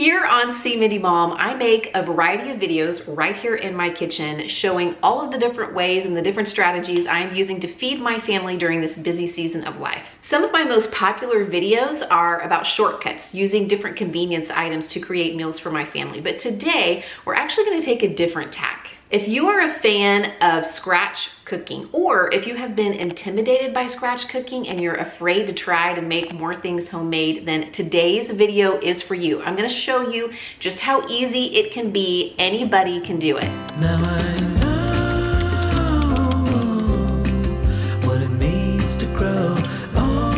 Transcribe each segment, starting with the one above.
Here on See Mindy Mom, I make a variety of videos right here in my kitchen showing all of the different ways and the different strategies I'm using to feed my family during this busy season of life. Some of my most popular videos are about shortcuts, using different convenience items to create meals for my family. But today, we're actually going to take a different tack. If you are a fan of scratch cooking, or if you have been intimidated by scratch cooking and you're afraid to try to make more things homemade, then today's video is for you. I'm going to show you just how easy it can be. Anybody can do it. Now I know what it means to grow old.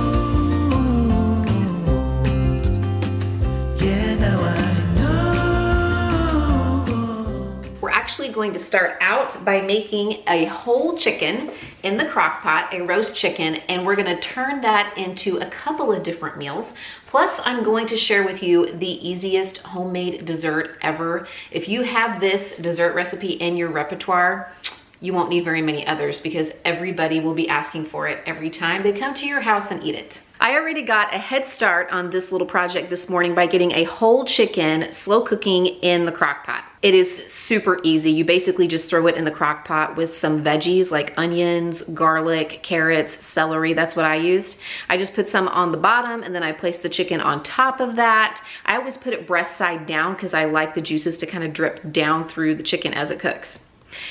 Yeah, now I know. We're actually going to start out by making a whole chicken in the crock pot, a roast chicken, and we're going to turn that into a couple of different meals. Plus, I'm going to share with you the easiest homemade dessert ever. If you have this dessert recipe in your repertoire, you won't need very many others because everybody will be asking for it every time they come to your house and eat it. I already got a head start on this little project this morning by getting a whole chicken slow cooking in the crock pot. It is super easy. You basically just throw it in the crock pot with some veggies like onions, garlic, carrots, celery. That's what I used. I just put some on the bottom and then I placed the chicken on top of that. I always put it breast side down because I like the juices to kind of drip down through the chicken as it cooks.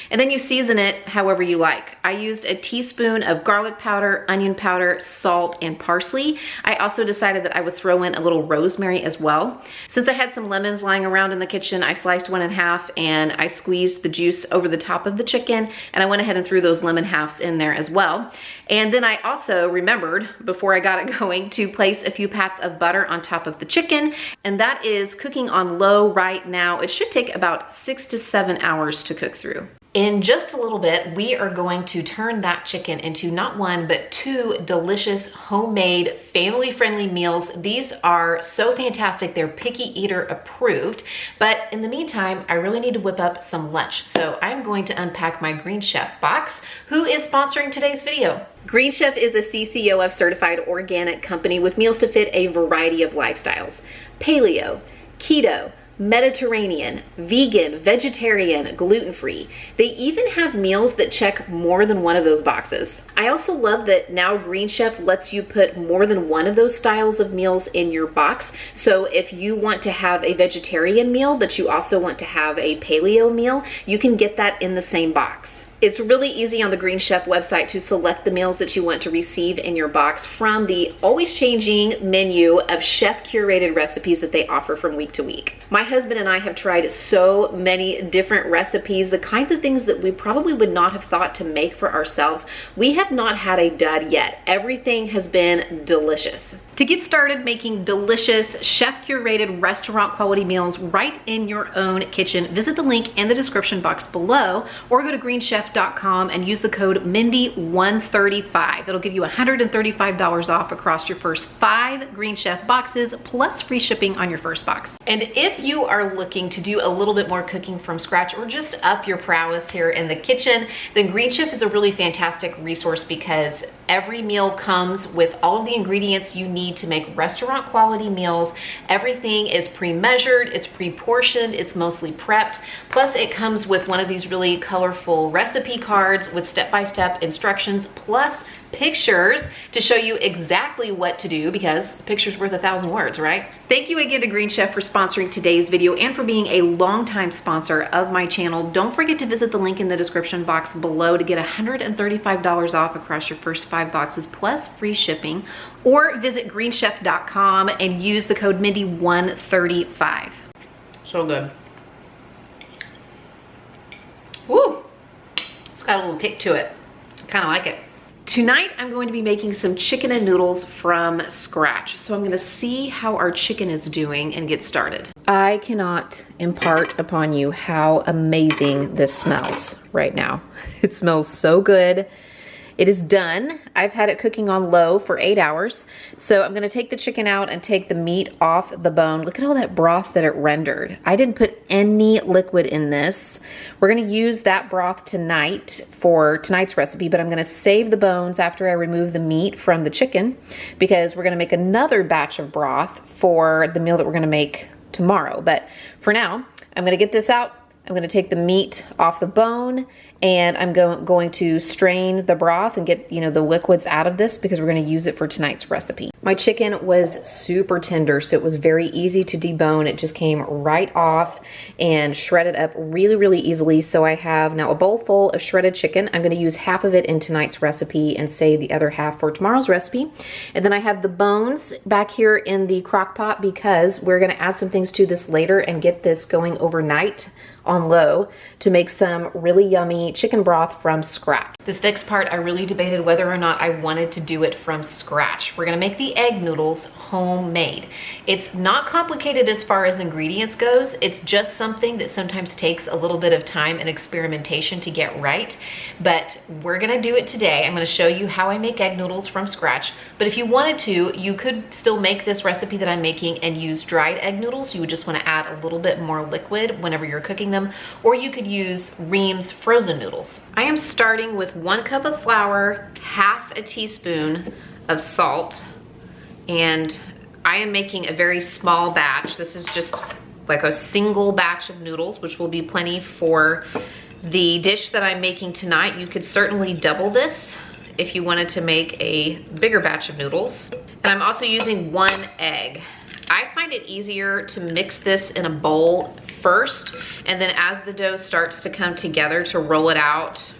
And then you season it however you like. I used a teaspoon of garlic powder, onion powder, salt, and parsley. I also decided that I would throw in a little rosemary as well. Since I had some lemons lying around in the kitchen, I sliced one in half and I squeezed the juice over the top of the chicken, and I went ahead and threw those lemon halves in there as well. And then I also remembered, before I got it going, to place a few pats of butter on top of the chicken, and that is cooking on low right now. It should take about 6 to 7 hours to cook through. In just a little bit, we are going to turn that chicken into not one, but two delicious, homemade, family-friendly meals. These are so fantastic, they're picky eater approved. But in the meantime, I really need to whip up some lunch. So I'm going to unpack my Green Chef box. Who is sponsoring today's video? Green Chef is a CCOF certified organic company with meals to fit a variety of lifestyles. Paleo, keto, Mediterranean, vegan, vegetarian, gluten-free. They even have meals that check more than one of those boxes. I also love that now Green Chef lets you put more than one of those styles of meals in your box. So if you want to have a vegetarian meal, but you also want to have a paleo meal, you can get that in the same box. It's really easy on the Green Chef website to select the meals that you want to receive in your box from the always changing menu of chef curated recipes that they offer from week to week. My husband and I have tried so many different recipes, the kinds of things that we probably would not have thought to make for ourselves. We have not had a dud yet. Everything has been delicious. To get started making delicious chef curated restaurant quality meals right in your own kitchen, visit the link in the description box below or go to greenchef.com and use the code Mindy135. That'll give you $135 off across your first 5 Green Chef boxes plus free shipping on your first box. And if you are looking to do a little bit more cooking from scratch or just up your prowess here in the kitchen, then Green Chef is a really fantastic resource because every meal comes with all of the ingredients you need to make restaurant quality meals. Everything is pre-measured, it's pre-portioned, it's mostly prepped. Plus it comes with one of these really colorful recipe cards with step-by-step instructions plus pictures to show you exactly what to do, because a picture's worth 1,000 words, right? Thank you again to Green Chef for sponsoring today's video and for being a longtime sponsor of my channel. Don't forget to visit the link in the description box below to get $135 off across your first 5 boxes plus free shipping, or visit greenchef.com and use the code Mindy135. So good. Woo! It's got a little kick to it. I kind of like it. Tonight, I'm going to be making some chicken and noodles from scratch. So I'm gonna see how our chicken is doing and get started. I cannot impart upon you how amazing this smells right now. It smells so good. It is done. I've had it cooking on low for 8 hours. So I'm gonna take the chicken out and take the meat off the bone. Look at all that broth that it rendered. I didn't put any liquid in this. We're gonna use that broth tonight for tonight's recipe, but I'm gonna save the bones after I remove the meat from the chicken because we're gonna make another batch of broth for the meal that we're gonna make tomorrow. But for now, I'm gonna get this out. I'm gonna take the meat off the bone, and I'm going to strain the broth and get, you know, the liquids out of this because we're gonna use it for tonight's recipe. My chicken was super tender, so it was very easy to debone. It just came right off and shredded up really, really easily. So I have now a bowl full of shredded chicken. I'm gonna use half of it in tonight's recipe and save the other half for tomorrow's recipe. And then I have the bones back here in the crock pot because we're gonna add some things to this later and get this going overnight on low to make some really yummy chicken broth from scratch. This next part, I really debated whether or not I wanted to do it from scratch. We're gonna make the egg noodles homemade. It's not complicated as far as ingredients goes. It's just something that sometimes takes a little bit of time and experimentation to get right, but we're gonna do it today. I'm gonna show you how I make egg noodles from scratch, but if you wanted to, you could still make this recipe that I'm making and use dried egg noodles. You would just wanna add a little bit more liquid whenever you're cooking them, or you could use Ream's frozen noodles. I am starting with 1 cup of flour, half a teaspoon of salt, and I am making a very small batch. This is just like a single batch of noodles, which will be plenty for the dish that I'm making tonight. You could certainly double this if you wanted to make a bigger batch of noodles. And I'm also using 1 egg. I find it easier to mix this in a bowl first, and then as the dough starts to come together, to roll it out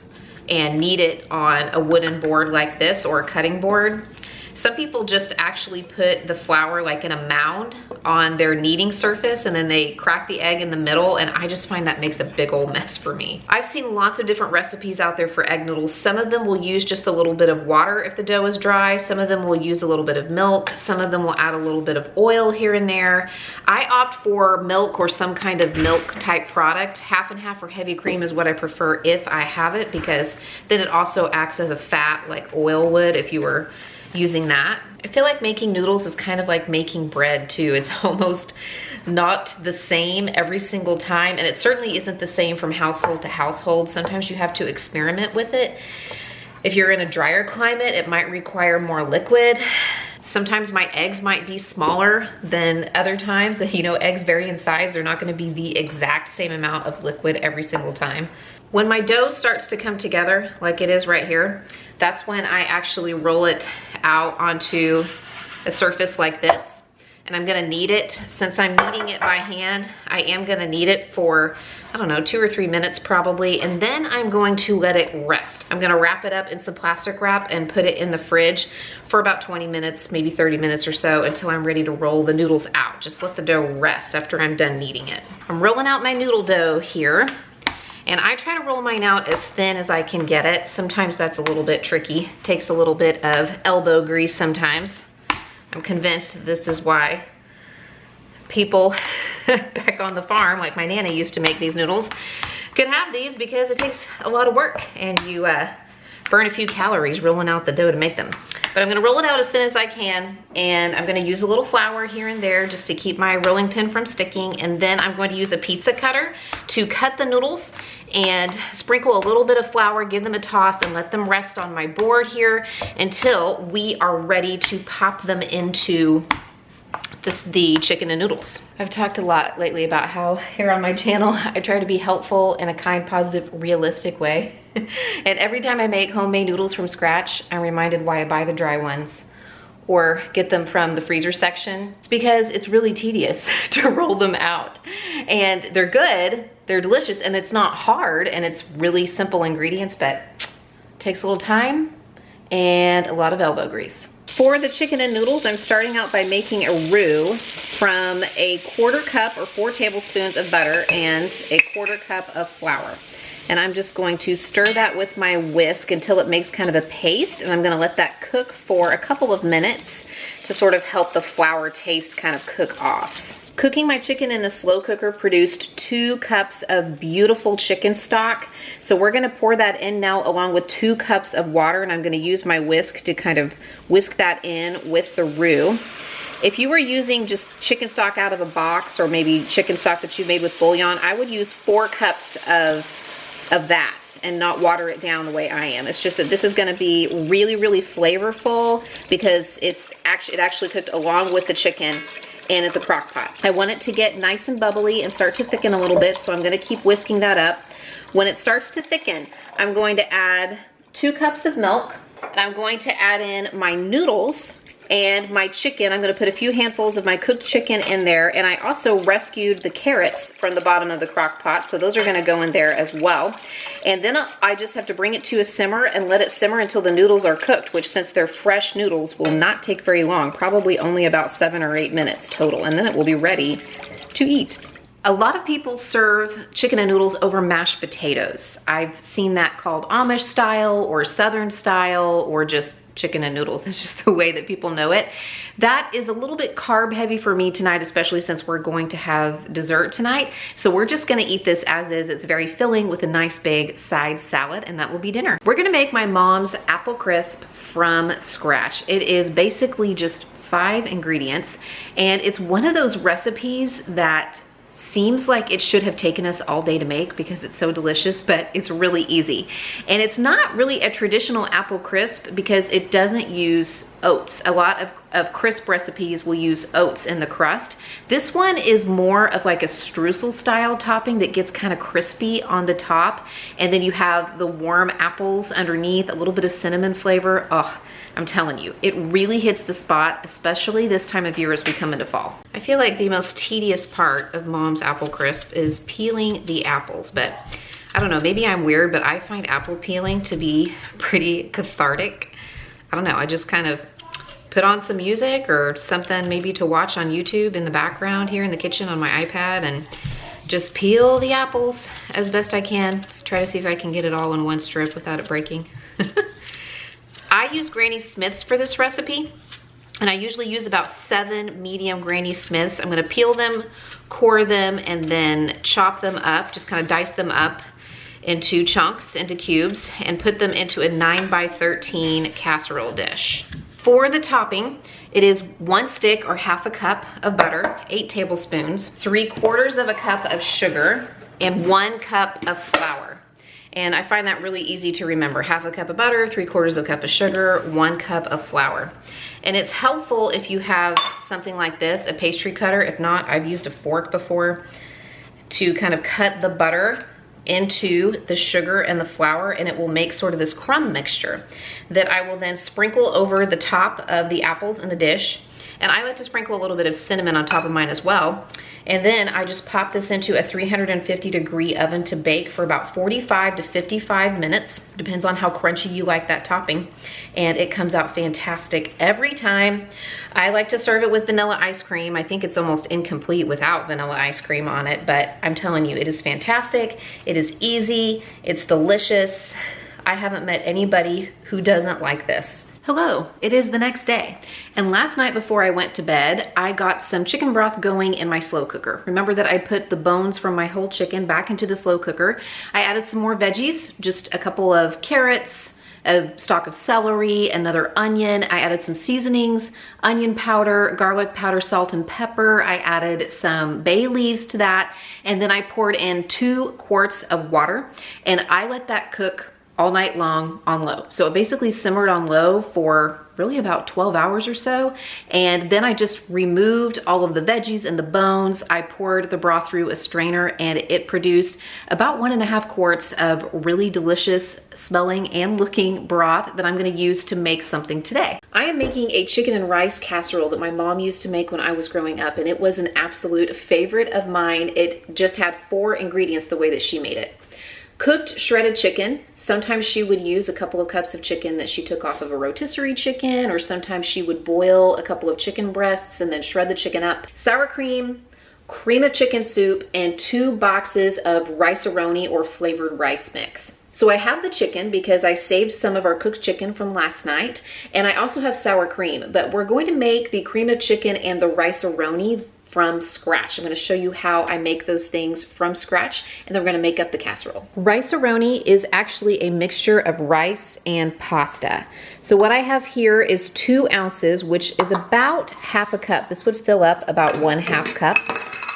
and knead it on a wooden board like this or a cutting board. Some people just actually put the flour like in a mound on their kneading surface, and then they crack the egg in the middle, and I just find that makes a big old mess for me. I've seen lots of different recipes out there for egg noodles. Some of them will use just a little bit of water if the dough is dry. Some of them will use a little bit of milk. Some of them will add a little bit of oil here and there. I opt for milk or some kind of milk type product. Half and half or heavy cream is what I prefer if I have it, because then it also acts as a fat like oil would if you were using that. I feel like making noodles is kind of like making bread too. It's almost not the same every single time, and it certainly isn't the same from household to household. Sometimes you have to experiment with it. If you're in a drier climate, it might require more liquid. Sometimes my eggs might be smaller than other times. You know, eggs vary in size. They're not gonna be the exact same amount of liquid every single time. When my dough starts to come together, like it is right here, that's when I actually roll it out onto a surface like this. And I'm gonna knead it. Since I'm kneading it by hand, I am gonna knead it for, I don't know, 2 or 3 minutes probably, and then I'm going to let it rest. I'm gonna wrap it up in some plastic wrap and put it in the fridge for about 20 minutes, maybe 30 minutes or so, until I'm ready to roll the noodles out. Just let the dough rest after I'm done kneading it. I'm rolling out my noodle dough here, and I try to roll mine out as thin as I can get it. Sometimes that's a little bit tricky. Takes a little bit of elbow grease sometimes. I'm convinced this is why people back on the farm, like my Nana used to make these noodles, could have these, because it takes a lot of work and you burn a few calories rolling out the dough to make them. But I'm gonna roll it out as thin as I can, and I'm gonna use a little flour here and there just to keep my rolling pin from sticking, and then I'm going to use a pizza cutter to cut the noodles and sprinkle a little bit of flour, give them a toss, and let them rest on my board here until we are ready to pop them into the chicken and noodles. I've talked a lot lately about how here on my channel I try to be helpful in a kind, positive, realistic way. And every time I make homemade noodles from scratch, I'm reminded why I buy the dry ones or get them from the freezer section. It's because it's really tedious to roll them out. And they're good, they're delicious, and it's not hard, and it's really simple ingredients, but it takes a little time and a lot of elbow grease. For the chicken and noodles, I'm starting out by making a roux from a 1/4 cup or 4 tablespoons of butter and a 1/4 cup of flour. And I'm just going to stir that with my whisk until it makes kind of a paste, and I'm gonna let that cook for a couple of minutes to sort of help the flour taste kind of cook off. Cooking my chicken in a slow cooker produced 2 cups of beautiful chicken stock. So we're gonna pour that in now along with 2 cups of water, and I'm gonna use my whisk to kind of whisk that in with the roux. If you were using just chicken stock out of a box, or maybe chicken stock that you made with bouillon, I would use 4 cups of that and not water it down the way I am. It's just that this is gonna be really, really flavorful because it actually cooked along with the chicken. in the crock pot. I want it to get nice and bubbly and start to thicken a little bit, so I'm gonna keep whisking that up. When it starts to thicken, I'm going to add 2 cups of milk, and I'm going to add in my noodles and my chicken. I'm gonna put a few handfuls of my cooked chicken in there, and I also rescued the carrots from the bottom of the crock pot, so those are gonna go in there as well. And then I just have to bring it to a simmer and let it simmer until the noodles are cooked, which, since they're fresh noodles, will not take very long, probably only about 7 or 8 minutes total, and then it will be ready to eat. A lot of people serve chicken and noodles over mashed potatoes. I've seen that called Amish style or Southern style or just chicken and noodles. It's just the way that people know it. That is a little bit carb heavy for me tonight, especially since we're going to have dessert tonight. So we're just gonna eat this as is. It's very filling with a nice big side salad, and that will be dinner. We're gonna make my mom's apple crisp from scratch. It is basically just 5 ingredients, and it's one of those recipes that seems like it should have taken us all day to make because it's so delicious, but it's really easy. And it's not really a traditional apple crisp because it doesn't use oats. A lot of crisp recipes will use oats in the crust. This one is more of like a streusel style topping that gets kind of crispy on the top, and then you have the warm apples underneath, a little bit of cinnamon flavor. Oh, I'm telling you, it really hits the spot, especially this time of year as we come into fall. I feel like the most tedious part of Mom's apple crisp is peeling the apples, but I don't know, maybe I'm weird, but I find apple peeling to be pretty cathartic. I don't know, I just kind of put on some music or something maybe to watch on YouTube in the background here in the kitchen on my iPad and just peel the apples as best I can. Try to see if I can get it all in one strip without it breaking. I use Granny Smiths for this recipe, and I usually use about 7 medium Granny Smiths. I'm gonna peel them, core them, and then chop them up, just kind of dice them up into chunks, into cubes, and put them into a 9x13 casserole dish. For the topping, it is 1 stick or half a cup of butter, 8 tablespoons, 3/4 of a cup of sugar, and 1 cup of flour. And I find that really easy to remember. Half a cup of butter, 3/4 of a cup of sugar, 1 cup of flour. And it's helpful if you have something like this, a pastry cutter. If not, I've used a fork before to kind of cut the butter into the sugar and the flour, and it will make sort of this crumb mixture that I will then sprinkle over the top of the apples in the dish. And I like to sprinkle a little bit of cinnamon on top of mine as well. And then I just pop this into a 350-degree oven to bake for about 45 to 55 minutes. Depends on how crunchy you like that topping. And it comes out fantastic every time. I like to serve it with vanilla ice cream. I think it's almost incomplete without vanilla ice cream on it, but I'm telling you, it is fantastic. It is easy, it's delicious. I haven't met anybody who doesn't like this. Hello, it is the next day. And last night before I went to bed, I got some chicken broth going in my slow cooker. Remember that I put the bones from my whole chicken back into the slow cooker. I added some more veggies, just a couple of carrots, a stalk of celery, another onion. I added some seasonings, onion powder, garlic powder, salt and pepper. I added some bay leaves to that. And then I poured in 2 quarts of water, and I let that cook all night long on low. So it basically simmered on low for really about 12 hours or so. And then I just removed all of the veggies and the bones. I poured the broth through a strainer, and it produced about 1.5 quarts of really delicious smelling and looking broth that I'm gonna use to make something today. I am making a chicken and rice casserole that my mom used to make when I was growing up, and it was an absolute favorite of mine. It just had 4 ingredients the way that she made it. Cooked shredded chicken. Sometimes she would use a couple of cups of chicken that she took off of a rotisserie chicken, or sometimes she would boil a couple of chicken breasts and then shred the chicken up. Sour cream, cream of chicken soup, and 2 boxes of Rice-a-Roni or flavored rice mix. So I have the chicken because I saved some of our cooked chicken from last night, and I also have sour cream, but we're going to make the cream of chicken and the Rice-a-Roni from scratch. I'm gonna show you how I make those things from scratch, and then we're gonna make up the casserole. Rice-a-Roni is actually a mixture of rice and pasta. So what I have here is 2 ounces, which is about half a cup. This would fill up about 1/2 cup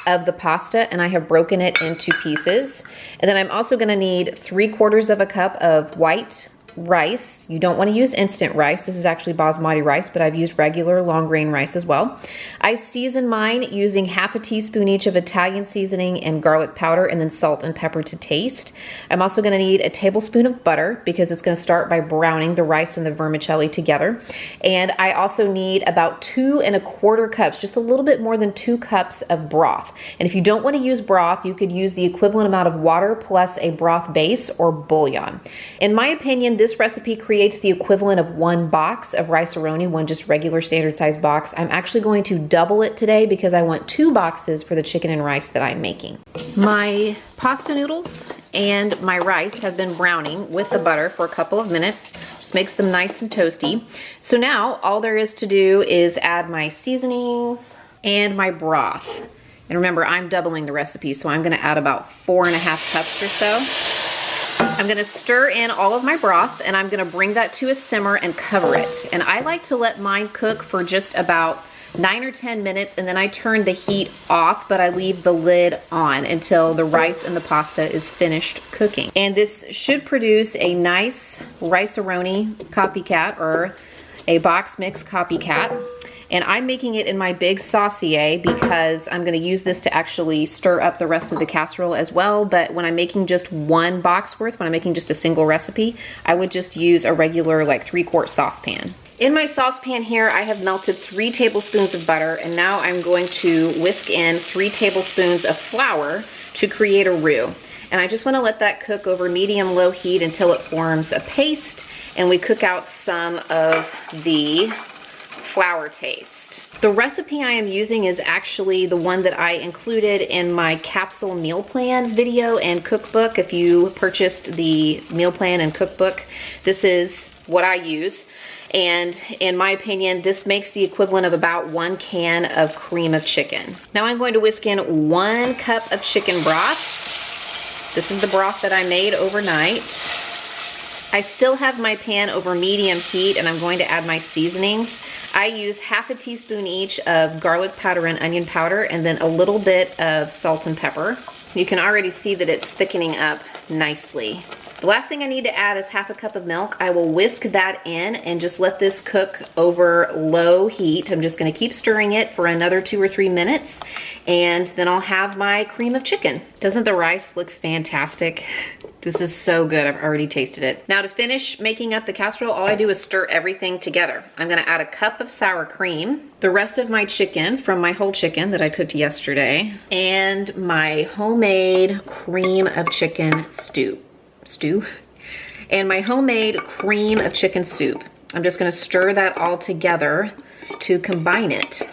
of the pasta, and I have broken it into pieces. And then I'm also gonna need 3/4 of a cup of white rice. You don't want to use instant rice. This is actually basmati rice, but I've used regular long grain rice as well. I season mine using half a teaspoon each of Italian seasoning and garlic powder, and then salt and pepper to taste. I'm also going to need a tablespoon of butter because it's going to start by browning the rice and the vermicelli together. And I also need about 2 1/4 cups, just a little bit more than 2 cups of broth. And if you don't want to use broth, you could use the equivalent amount of water plus a broth base or bouillon. In my opinion, this recipe creates the equivalent of 1 box of Rice-a-Roni, one just regular standard size box. I'm actually going to double it today because I want 2 boxes for the chicken and rice that I'm making. My pasta noodles and my rice have been browning with the butter for a couple of minutes. Just makes them nice and toasty. So now all there is to do is add my seasonings and my broth. And remember, I'm doubling the recipe, so I'm gonna add about 4 1/2 cups or so. I'm gonna stir in all of my broth, and I'm gonna bring that to a simmer and cover it. And I like to let mine cook for just about 9 or 10 minutes, and then I turn the heat off, but I leave the lid on until the rice and the pasta is finished cooking. And this should produce a nice Rice-a-Roni copycat, or a box mix copycat. And I'm making it in my big saucier because I'm gonna use this to actually stir up the rest of the casserole as well. But when I'm making just 1 box worth, when I'm making just a single recipe, I would just use a regular like 3-quart saucepan. In my saucepan here, I have melted 3 tablespoons of butter, and now I'm going to whisk in 3 tablespoons of flour to create a roux. And I just wanna let that cook over medium-low heat until it forms a paste, and we cook out some of the flour taste. The recipe I am using is actually the one that I included in my capsule meal plan video and cookbook. If you purchased the meal plan and cookbook, this is what I use. And in my opinion, this makes the equivalent of about 1 can of cream of chicken. Now I'm going to whisk in 1 cup of chicken broth. This is the broth that I made overnight. I still have my pan over medium heat, and I'm going to add my seasonings. I use half a teaspoon each of garlic powder and onion powder, and then a little bit of salt and pepper. You can already see that it's thickening up nicely. The last thing I need to add is half a cup of milk. I will whisk that in and just let this cook over low heat. I'm just gonna keep stirring it for another 2 or 3 minutes, and then I'll have my cream of chicken. Doesn't the rice look fantastic? This is so good, I've already tasted it. Now to finish making up the casserole, all I do is stir everything together. I'm gonna add a cup of sour cream, the rest of my chicken from my whole chicken that I cooked yesterday, and my homemade cream of chicken stew, and my homemade cream of chicken soup. I'm just gonna stir that all together to combine it.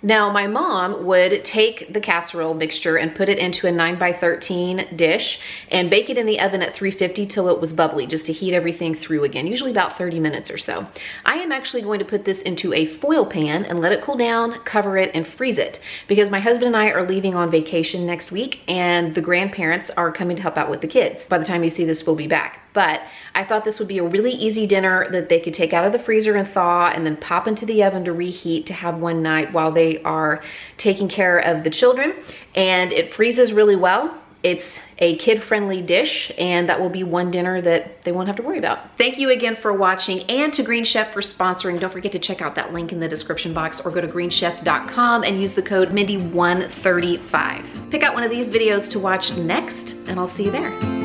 Now my mom would take the casserole mixture and put it into a 9x13 dish and bake it in the oven at 350 till it was bubbly, just to heat everything through again, usually about 30 minutes or so. I am actually going to put this into a foil pan and let it cool down, cover it, and freeze it, because my husband and I are leaving on vacation next week, and the grandparents are coming to help out with the kids. By the time you see this, we'll be back. But I thought this would be a really easy dinner that they could take out of the freezer and thaw, and then pop into the oven to reheat to have one night while they are taking care of the children. And it freezes really well. It's a kid-friendly dish, and that will be one dinner that they won't have to worry about. Thank you again for watching, and to Green Chef for sponsoring. Don't forget to check out that link in the description box, or go to greenchef.com and use the code Mindy135. Pick out one of these videos to watch next, and I'll see you there.